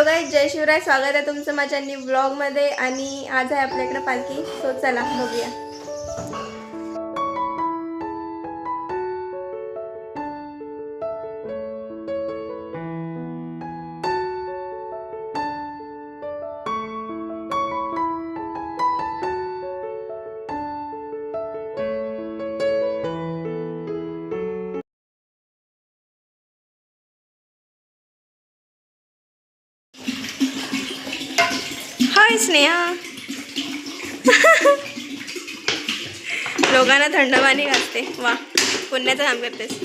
Hello guys, जय शिवराय. स्वागत आहे तुमचं माझ्या न्यू ब्लॉगमध्ये. आणि आज आहे आपल्याकडे पालखी. सो चला बघूया. हाय स्नेहा. लोकांना थंड पाणी घालते. वा, पुण्याचं काम करतेस.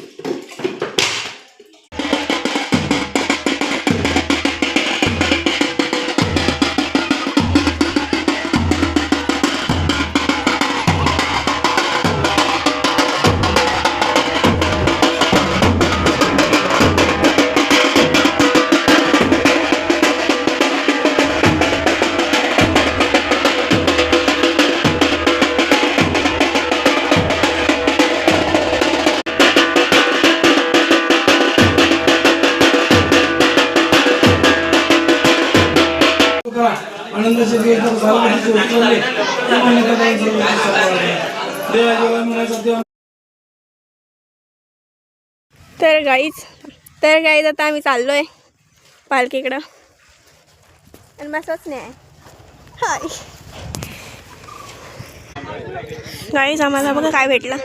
आनंदाचे दिवस सार्वजनिक उतरले तर गाईज आता आम्ही चाललोय पालखीकडं. आणि मस्तच नाही आहे. हाय गाईज, आम्हाला बघा काय भेटलं.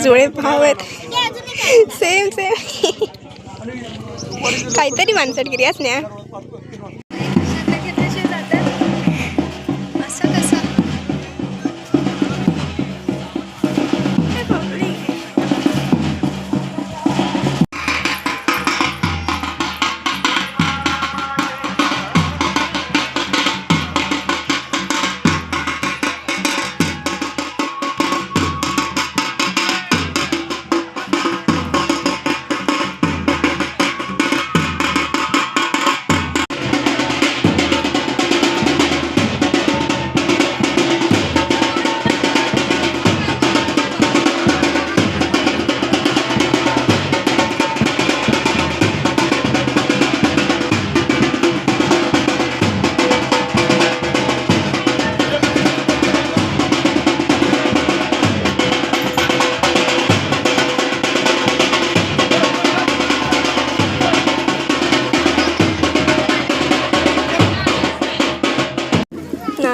जुळे भाव आहेत. सेम काहीतरी माणसटगिरी असण्या. असं कसं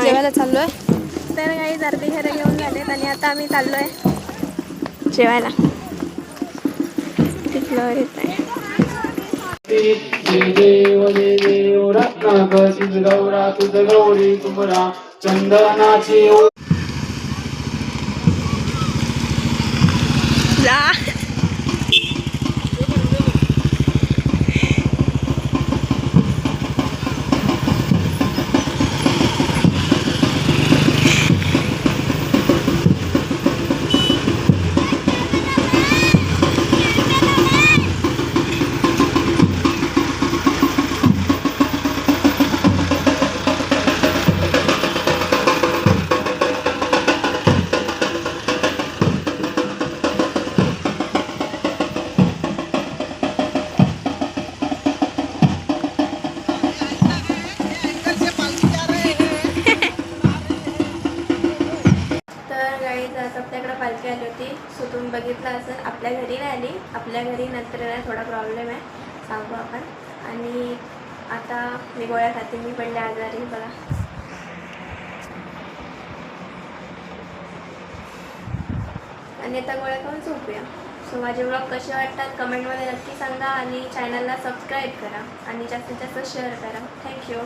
जेवायला चाललोय. तर काही अर्धी घरं घेऊन झालेत आणि आता आम्ही चाललोय जेवायला. तिथलं येत आहे. चंदनाची आपल्याकडे पालखी आली होती. सो तुम्ही बघितलं असेल. आपल्या घरी नाही आली. आपल्या घरी नंतर थोडा प्रॉब्लेम आहे, सांगू आपण. आणि आता मी गोळ्या खाते. मी पडले आजारी बघा. आणि आता गोळ्या खाऊन झोपूया. सो माझे ब्लॉग कसे वाटतात कमेंटमध्ये नक्की सांगा. आणि चॅनलला सबस्क्राईब करा आणि जास्तीत जास्त शेअर करा. थँक्यू.